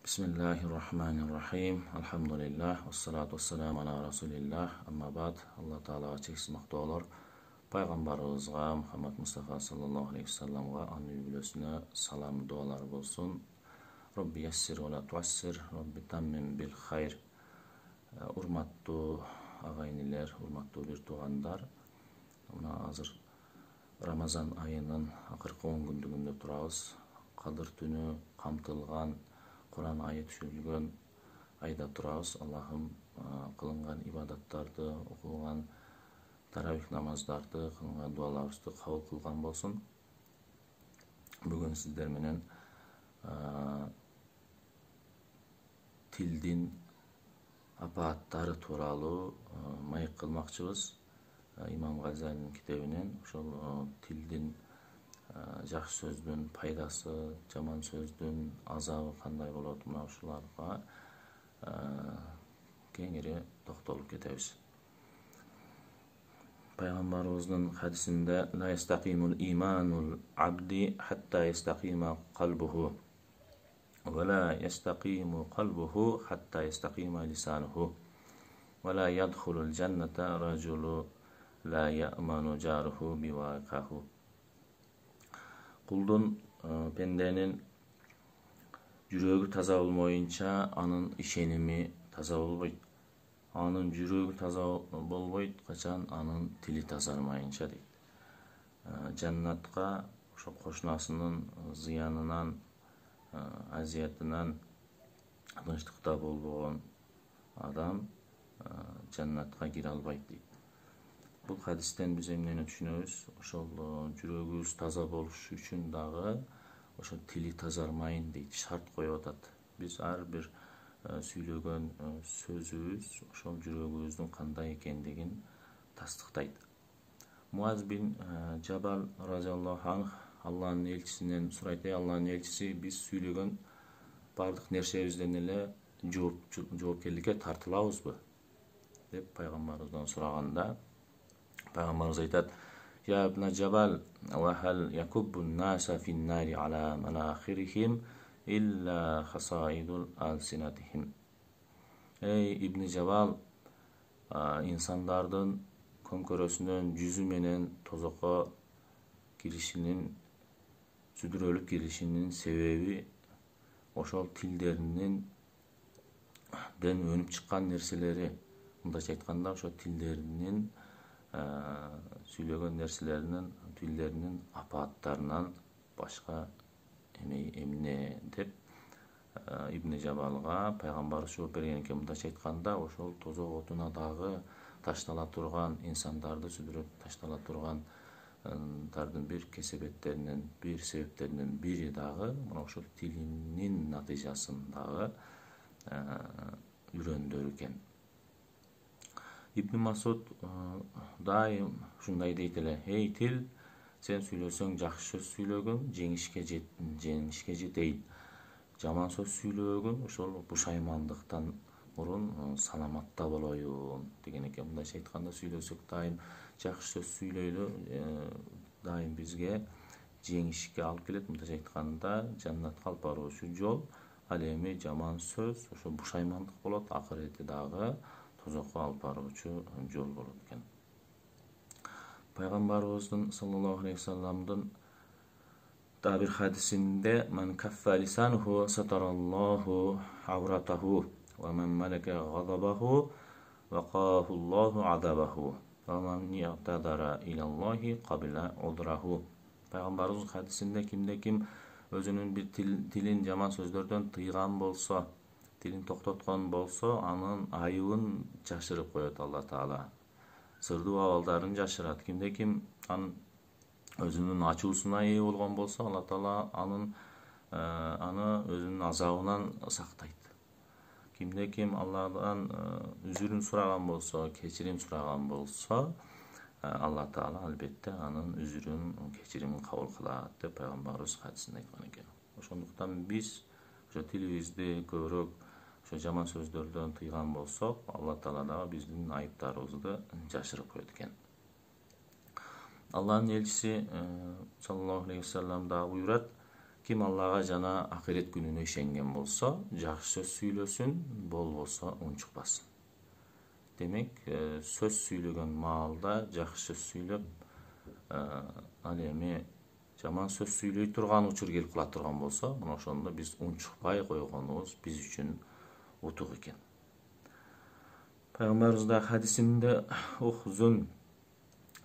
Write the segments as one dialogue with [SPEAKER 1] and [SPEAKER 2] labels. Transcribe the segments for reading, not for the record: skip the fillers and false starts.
[SPEAKER 1] Bismillahirrahmanirrahim. Alhamdulillah. Vessalatu vesselamu ala Rasulillah. Amma ba'd. Allah Ta'alaga çeksiz maqtoolor. Peygamberimizga Muhammed Mustafa sallallahu aleyhi ve sellem'ga anı yübülesine salam dualar bolsun. Rabbi yassir ve la tuassir. Rabbi tammim bil hayr. Urmattu agayniler, urmattu bir tuğandar. Muna hazır Ramazan ayının akırkı 10 gündüğünde turabız. Kadir tünü kamtılgan Kur'an ayet düşürülgön ayda turabız. Allah'ım kılıngan ibadatlardı, okulan taravih namazlardı, kılıngan dualarızdı kabul kılgan bolsun. Bugün sizler menen tildin apaattары тууралуу маек кылмакчыбыз. İmam Gazali'nin kitabının ошол tildin жакшы сөздүн пайдасы, жаман сөздүн азабы кандай болот, мына ушуларга кеңири токтолуп кетебиз. Пайгамбарыбыздын хадисинде ла ястакимул иманул абди хатта ястакима калбуху ва ла ястакиму калбуху хатта ястакима лисануху ва ла ядхулул жанната ражулу la ya'manu jaruhu biwaqahu. Kuldun pendenin жүрөгү таза болмоюнча анын ишеними таза болбойт. Анын жүрөгү таза болбойт качан анын тили тазармайынча дейт. Жаннатка ошо кошунасынын зыянынан, азиятынан тынчтыкта болбогон адам жаннатка кире албайт дейт. Бұл хадистен біз эмнени түшүнөбүз? Ошол жүрөгүбүз таза болуш үчүн дагы ошо тили тазармайын дейт, шарт коюп атат. Биз ар бир сүйлөгөн сөзүбүз ошол жүрөгүбүздүн кандай экендигин тастыктайт. Муаз бин Жабал разияллаху анх Алланын элчисинен сурайт: Алланын элчиси, биз сүйлөгөн бардык нерсебизден эле жоопкерликке тартылабызбы? деп пайгамбарыбыздан сураганда, Peygamberimiz aytat: Ya ibn Jabal, ve hal yakubbun nasa fin nari ala manakhirihim illa hasaidul alsinatihim. Ey İbn Jabal, insanlardın könkörösүнөн жүзү менен тозокко киришинин, сүдүрөлүп киришинин себеби ошол тилдеринин ден өнүп чыккан нерселери. Мындайча айтканда, ошо тилдеринин сүйлөгөн нерселеринин, тилдеринин апааттарынан башка эмне деп Ибн Жабалга пайгамбар жооп берген экен. Мындайча айтканда, ошол тозок отуна дагы таштала турган инсандарды сүдүрөп таштала турган тардын бир кесепеттеринен, бир себептеринен бири дагы мына ошол тилинин натыйжасындагы үрөндөр экен. İbn Masud daim şunday deyt ele: Hey til, sen süйлөсөң жакшы сөз süйлөгөн жеңишке жетейин. Жаман сөз süйлөгөн ошол бушаймандыктан мурун саламатта болоюн деген экен. Мындайча айтканда, süйлөсөк дайым жакшы сөз süйлөйлү, дайым бизге жеңишке алып келет. Мындайча айтканда, жаннатка алып баруучу жол. Ал эми жаман сөз ошо бушаймандык болот, акырети дагы тозокко алып баруучу жол болот экен. Пайгамбарыбыздын саллаллаху алейхи ва салламдын да бир хадисинде: "Мен каффа лисануху сатараллаху авратаху ва мен малака газабаху вaqahu Allahu azabahу ва мен yaqtadara ilallohi qabila udrahu." Пайгамбарыбыз хадисинде кимде-ким өзүнүн бир тилин жаман сөздөрдөн тыйган болсо, тилин токтоткон болсо, анын айыбын жашырып коет Алла Таала. Сырдуу абалдарын жашырат. Кимде-ким анын өзүнүн ачуусуна ээ болгон болсо, Алла Таала аны өзүнүн азабынан сактайт. Кимде-ким Алладан үзүрүн сураган болсо, кечирим сураган болсо, Алла Таала албетте анын үзүрүн, кечиримин кабыл кылат деп пайгамбарыбыз хадисинде айткан экен. Ошондуктан биз ошо тилибизди көбүрөөк ошо жаман сөздөрдөн тыйган болсок, Алла Таала дагы биздин айыптарыбызды жашырып коет экен. Алланын элчиси саллаллаху алейхи ва саллям дагы буйрат: Kim Allah'a jana ahiret gününe işengen bolsa, жақсы söz süйлösün, bolsa unçukpasın. Demek söz süylögen maalda жақсы söz süylöp, al эми жаман söz süylöй turgan учур келип кала турган болсо, мына ошондо биз унчукпай койгонубуз биз үчүн утук экен. Пайгамбарыбызда хадисинде ухзун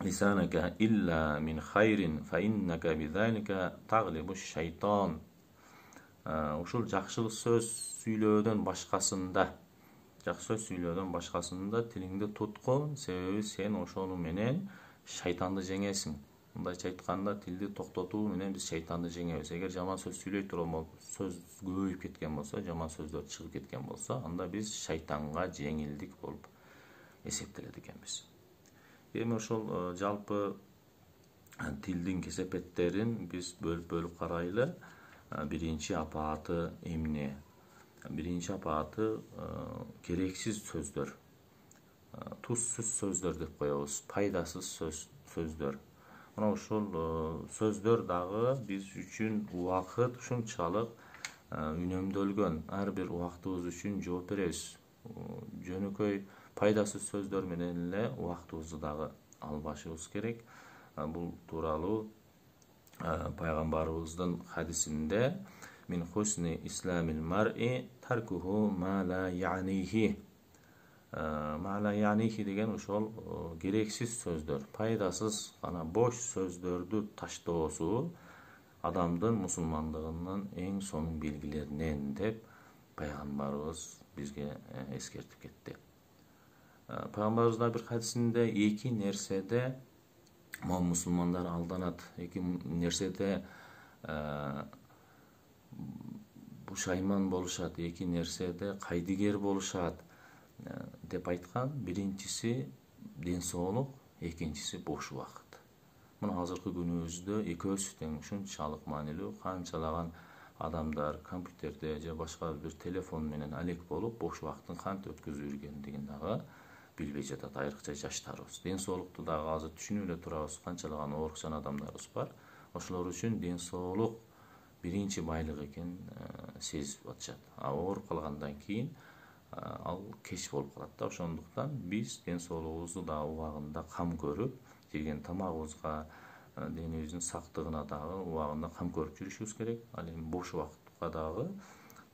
[SPEAKER 1] lisanaka illa min hayrin fa innaka bizalika taglibu şeytan. Ушул жакшылык сөз сүйлөөдөн башкасында тилиңди туткун, себеби сен ошону менен шайтанды жеңесиң. Мындайча айтканда, тилди токтотуу менен биз шайтанды жеңебиз. Эгер жаман сөз сүйлөй турган сөз көбөйүп кеткен болсо, жаман сөздөр чыгып кеткен болсо, анда биз шайтанга жеңилдик болуп эсептелет экенбиз. Эми ошол жалпы тилдин кесепеттерин биз бөлүп карайлы. Биринчи апааты эмне? Биринчи апааты керексиз сөздөр, тузсуз сөздөр деп коебуз, пайдасыз сөздөр. Мына ушул сөздөр дагы биз үчүн убакыт ушунчалык үнөмдөлгөн. Ар бир убактыбыз үчүн жооп беребиз. Жөнөкөй пайдасыз сөздөр менен эле убактыбызды дагы албашыбыз керек. Бул тууралуу пайгамбарыбыздын хадисинде min husni islamil mar'i tarkuhu ma la ya'nihi. Ma la ya'nihi деген ошол керексиз сөздөр, пайдасыз гана бош сөздөрдү таштоосу адамдын мусулмандыгынын эң сонун белгилеринен деп пайгамбарыбыз бизге эскертип кетти. Пайгамбарыбыздын бир хадисинде эки нерседе мусулмандар алданат, эки нерседе бушайман болушат, эки нерседе кайдыгер болушат деп айткан. Биринчиси ден соолук, экинчиси бош убакыт. Мына азыркы күнүбүздө экөөсү тең ушунчалык маанилүү. Канчалаган адамдар компьютерде же башка бир телефон менен алек болуп бош убакытын кантип өткөзүп жүргөндүгүн дагы билбей жатат, айрыкча жаштарыбыз. Ден соолукту дагы азыр түшүнүп эле турабыз, канчалаган оорукчан адамдарыбыз бар. Ошолор үчүн ден соолук биринчи байлык экен сезип атышат. Ооруп калгандан кийин ал кеч болуп калат да. Ошондуктан биз ден соолугубузду дагы убагында кам көрүп, жеген тамагыбызга, денебиздин сактыгына дагы убагында кам көрүп жүрүшүбүз керек. Ал эми бош убакытка дагы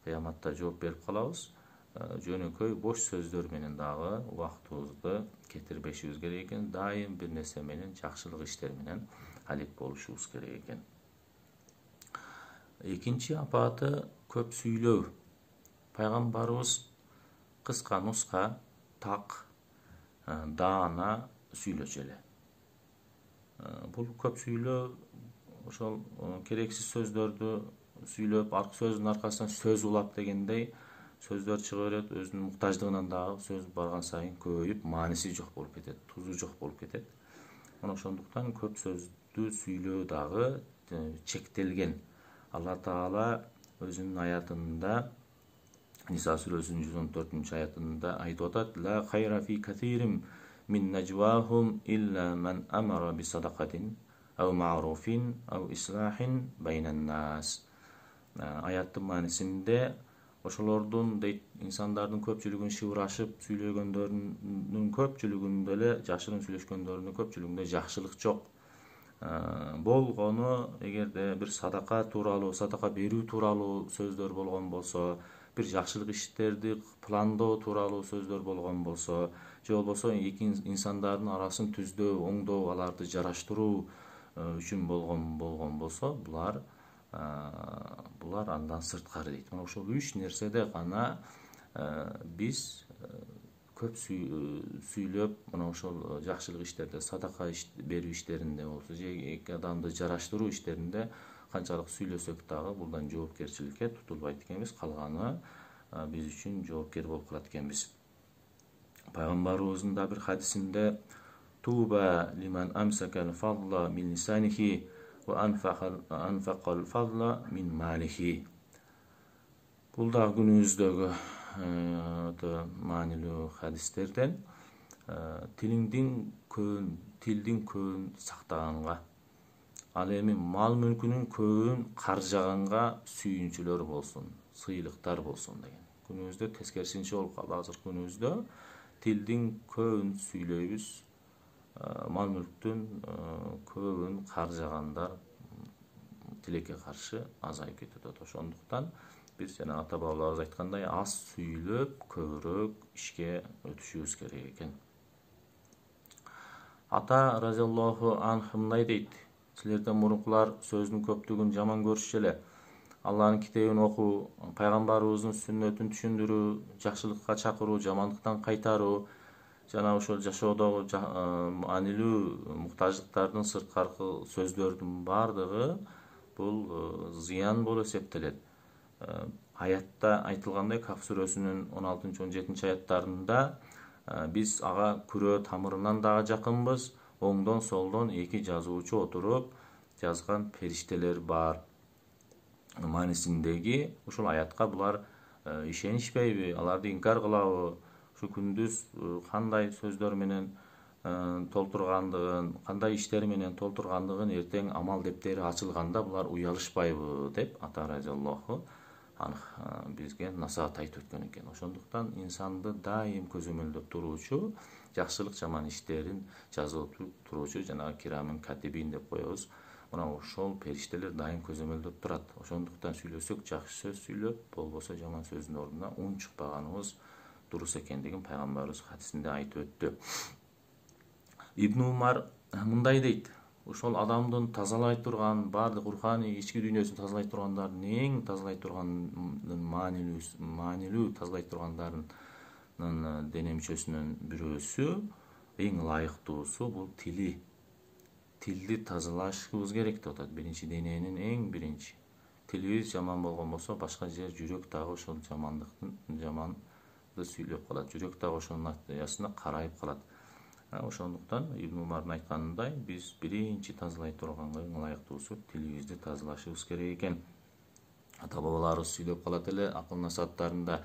[SPEAKER 1] кыяматта жооп берип калабыз. Жөнөкөй бош сөздөр менен дагы убактыбызды кетирбешибиз керек экен. Дайым бир нерсе менен, жакшылык иштер менен алек болушубуз керек экен. Экинчи апааты көп сүйлөө. Пайгамбарыбыз кыска нуска, так, даана сүйлөчү эле. Бул көп сүйлөө ошол керексиз сөздөрдү сүйлөп, сөздүн аркасынан сөз улап дегендей сөздөр чыга берет. Өзүнүн муктаждыгынан дагы сөз барган сайын көбөйүп, мааниси жок болуп кетет, тузу жок болуп кетет. Мына ошондуктан көп сөздү сүйлөө дагы чектелген. Алла Таала өзүнүн аятында, Ниса сүрөсүнүн 114-аятында айтып атат: "Ла хайра фи катирим мин najwahum illa man amara bi sadaqatin aw ma'rufin aw islahin baynan nas." Аяттын маанисинде ошолордун дейт, инсандардын көпчүлүгүн шыбырашып сүйлөгөндөрүнүн көпчүлүгүндө эле, жашырын сүйлөшкөндөрүнүн көпчүлүгүндө жакшылык жок. Болгону эгерде бир садака тууралуу, садака берүү тууралуу сөздөр болгон болсо, бир жакшылык иштерди пландоо тууралуу сөздөр болгон болсо, же болбосо эки инсандардын арасын түздөө, оңдоо, аларды жараштыруу үчүн болгон болсо, булар андан сырткары дейт. Мына ошол үч нерседе гана биз көп сүйлөп, мына ошол жакшылык иштерде, садака берүү иштеринде болсо, же эки адамды жараштыруу иштеринде канчалык сүйлөсөк дагы булдан жоопкерчиликке тутулбайт экенбиз. Калганы биз үчүн жоопкер болуп калат экенбиз. Пайгамбарыбыздын да бир хадисинде: "Туба лиман амсакал фадла мин лисанихи ва анфакал фадла мин малихи." Бул да күнүбүздөгү маанилүү хадистерден. Тилдин көөн сактаганга, Ал эми мал мүлкүнүн көбүн каржаганга сүйүнчүлөр болсун, сыйлыктар болсун деген. Күнүбүздө тескерисинче болуп калды. Азыркы күнүбүздө тилдин көбүн сүйлөйбүз, мал мүлктүн көбүн каржагандар тилекке каршы азайып кетет. Ошондуктан биз жана ата бабаларыбыз айткандай аз сүйлөп көбүрөөк ишке өтүшүбүз керек экен. Ата разиаллаху анху мындай дейт: силерден мурункулар сөздүн көптүгүн жаман көрүшчү эле. Аллахтын китебин окуу, пайгамбарыбыздын сүннөтүн түшүндүрүү, жакшылыкка чакыруу, жамандыктан кайтаруу жана ошол жашоодогу маанилүү муктаждыктардын сырткаркы сөздөрдүн баардыгы бул зыян болуп эсептелет. Аятта айтылгандай, Каф сүрөсүнүн 16-17 аяттарында биз ага күрөө тамырынан дагы жакынбыз, оңдон солдон эки жазуучу отуруп жазган периштелер бар. Маанисиндеги ушул аятка булар ишенишпейби, аларды инкар кылабы, ушу күндүз кандай сөздөр менен толтургандыгын, кандай иштер менен толтургандыгын эртең амал дептери ачылганда булар уялышпайбы деп ата разиаллаху анх бизге насаат айтып өткөн экен. Ошондуктан инсанды дайым көзөмөлдөп туруучу, жакшылык жаман иштерин жазып туруучу, жанагы кирамын катибин деп коебуз. Мына ошол периштелер дайым көзөмөлдөп турат. Ошондуктан сүйлөсөк жакшы сөз сүйлөп, болбосо жаман сөздүн ордуна ун чыкпаганыбыз дурус экендигин пайгамбарыбыз хадисинде айтып өттү. Ибн Умар мындай дейт: ошол адамдын тазалай турган, баардык руханий ички дүйнөсүн тазалай тургандардын эң тазалай тургандын маанилүү тазалай тургандарынын дене мүчөсүнүн бирөөсү, эң ылайыктуусу бул тили. Тилди тазалашыбыз керек деп атат. Биринчи дененин эң биринчи. Тилибиз жаман болгон болсо, башка жер жүрөк дагы ошол жаманды сүйлөп калат. Жүрөк дагы ошонун натыйжасында карайып калат. Ошондуктан Ибн Умардын айтканындай, биз биринчи тазалай турганга эң ылайыктуусу тилибизди тазалашыбыз керек экен. Ата бабаларыбыз сүйлөп калат эле акыл насааттарында: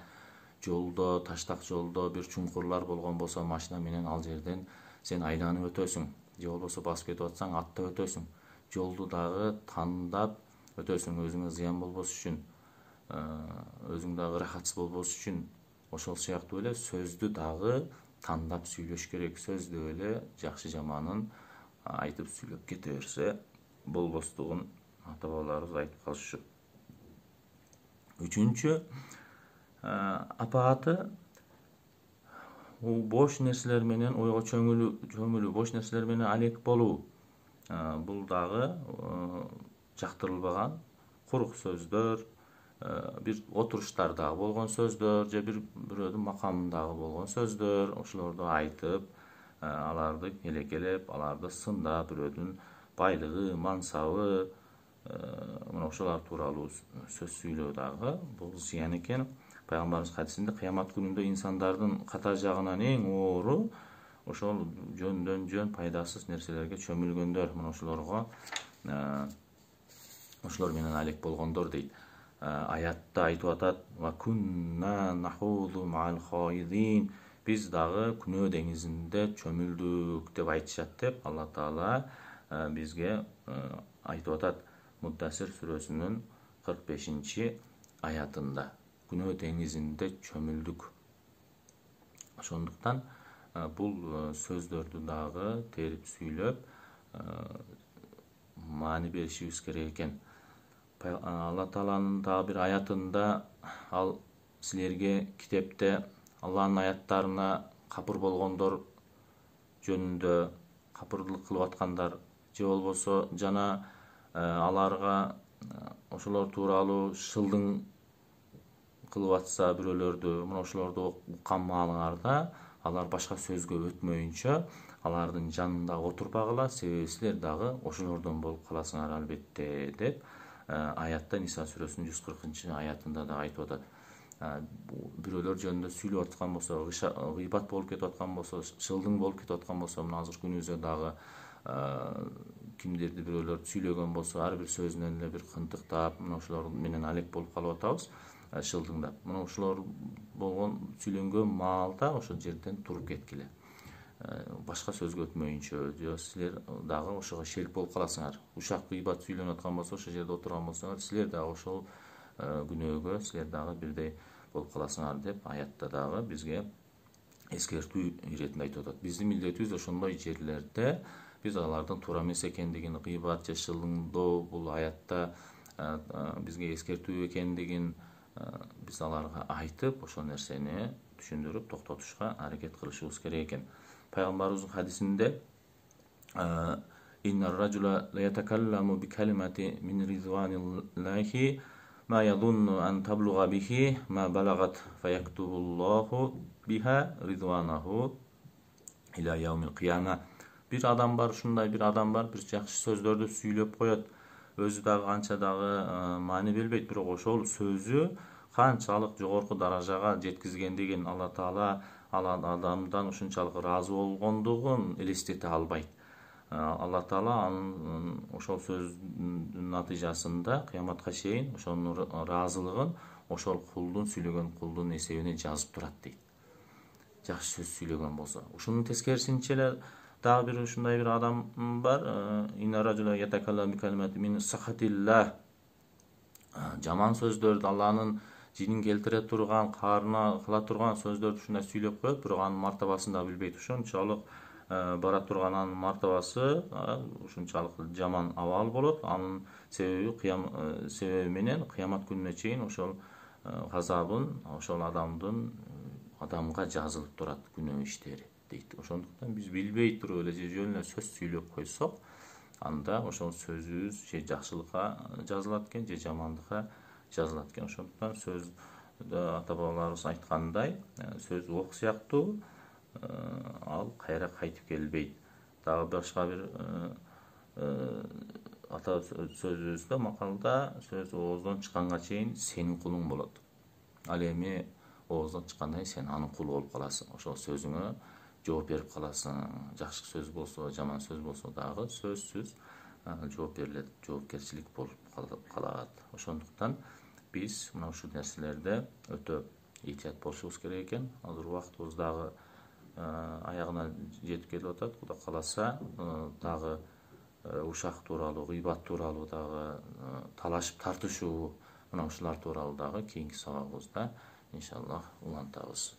[SPEAKER 1] жолдо, таштак жолдо бир чуңкурлар болгон болсо, машина менен ал жерден сен айланып өтөсүң. Же болбосо басып кетип атсаң, аттап өтөсүң. Жолду дагы тандап өтөсүң, өзүңө зыян болбош үчүн, өзүң дагы ырахатсыз болбош үчүн. Ошол сыяктуу эле сөздү дагы тандап сүйлөш керек. Сөздү эле жакшы жаманын айтып сүйлөп кете берсе болбостугун ата бабаларыбыз айтып калышчу. Үчүнчү апааты бош нерселер менен ойго чөмүлүү, бош нерселер менен алек болуу. Бул дагы жактырылбаган курук сөздөр, бир отуруштардагы болгон сөздөр, же бирөөдүн макамындагы болгон сөздөр, ошолорду айтып, аларды келекелеп, аларды сындап, бирөөдүн байлыгы, мансабы, мына ошолар тууралуу сөз сүйлөө дагы бул зыян экен. Пайгамбарыбыз хадисинде кыямат күнүндө инсандардын ката жагынан эң оору ошол жөндөн жөн пайдасыз нерселерге чөмүлгөндөр, мына ошолор менен алек болгондор дейт. Аятта айтып атат: "Ва кунна нахуду мал хаидин", биз дагы күнөө деңизинде чөмүлдүк деп айтышат деп Алла Таала бизге айтып атат Муддассир сүрөсүнүн 45-аятында. Күнөө деңизинде чөмүлдүк. Ошондуктан бул сөздөрдү дагы терип сүйлөп маани беришибиз керек экен. Алла Тааланын дагы бир аятында ал силерге китепте Алланын аяттарына капыр болгондор жөнүндө, капырдылык кылып аткандар же болбосо жана аларга ошолор тууралуу шылдың кылып атса бирөөлөрдү, мына ошолорду уккан маалыңарда алар башка сөзгө өтмөйүнчө алардын жанында отурбагыла, себеби силер дагы ошолордон болуп каласыңар албетте деп аятта Ниса сүрөсүнүн 140-аятында да айтып атат. Бирөөлөр жөнүндө сүйлөп аткан болсо, гыйбат болуп кетип аткан болсо, шылдың болуп кетип аткан болсо, мына азыр күнүбүздө дагы кимдирди бирөөлөр сүйлөгөн болсо, ар бир сөзүнөн эле бир кынтыктап, мына ошолор менен алек болуп калып атабыз, шылдыңдап. Мына ошолор болгон сүйлөнгөн маалда ошол жерден туруп кеткиле. башка сөзгө өтмөйүнчө же силер дагы ошого шерик болуп каласыңар. Ушак гыйбат сүйлөнүп аткан болсо, ошол жерде отурган болсоңор, силер дагы ошол күнөөгө силер дагы бирдей болуп каласыңар деп аятта дагы бизге эскертүү иретинде айтып атат. Биздин милдетибиз ошондой жерлерде биз алардын туура эмес экендигин, гыйбат же шылыңдоо бул аятта бизге эскертүү экендигин биз аларга айтып, ошол нерсени түшүндүрүп токтотушка аракет кылышыбыз керек экен. Пайгамбарыбыздын хадисинде иннар ражула ла ятакалламу би калимати мин ридваниллахи ма ядунну ан таблуга бихи ма балагат фаяктубуллаху биха ридванаху иля яумил кыяма. Bir adam var, ушундай bir adam var, bir жакшы сөздөрдү сүйлөп коет. Өзү дагы канча дагы маани бербейт, бирок ошол сөзү канчалык жогорку даражага жеткизгендигин Алла Таала ал адамдан ушунчалык ыраазы болгондугун элестете албайт. Алла Таала анын ошол сөздүн натыйжасында кыяматка чейин ошонун ыраазылыгын ошол кулдун сүйлөгөн кулдун эсебине жазып турат дейт. Жакшы сөз сүйлөгөн болсо. Ушунун тескерисинче эле дагы бир ушундай бир адам бар. Инна ражула ятакалламу би калимати мин сахатилла. Жаман сөздөрдү, Алланын жинин келтире турган, каарына кыла турган сөздөрдү ушундай сүйлөп коет, бирок анын мартабасын да билбейт. Ошончолук бара турган анын мартабасы ушунчалык жаман абал болот. Анын себеби менен кыямат күнүнө чейин ошол газабын ошол адамга жазылып турат күнөө иштери дейт. Ошондуктан биз билбей туруп эле же жөн эле сөз сүйлөп койсок, анда ошол сөзүбүз же жакшылыкка жазылат экен, же жамандыкка жазылат экен. Ошондуктан сөз ата бабаларыбыз айткандай, сөз ок сыяктуу, ал кайра кайтып келбейт. Дагы башка бир ата сөзүбүздө макалда сөз ооздон чыкканга чейин сенин кулуң болот. Ал эми ооздон чыккандан кийин сен анын кулу болуп каласың. Ошол сөзүңө жооп берип каласың. Жакшы сөз болсо, жаман сөз болсо дагы сөзсүз жооп берилет, жоопкерчилик болуп калат. Ошондуктан биз мына ушул нерселерде өтө этият болушубуз керек экен. Азыр убактыбыз дагы аягына жетип келип атат. Кудай кааласа дагы ушак тууралуу, гыйбат тууралуу дагы талашып тартышуу, мына ушулар тууралуу дагы кийинки сабагыбызда иншаллах улантабыз.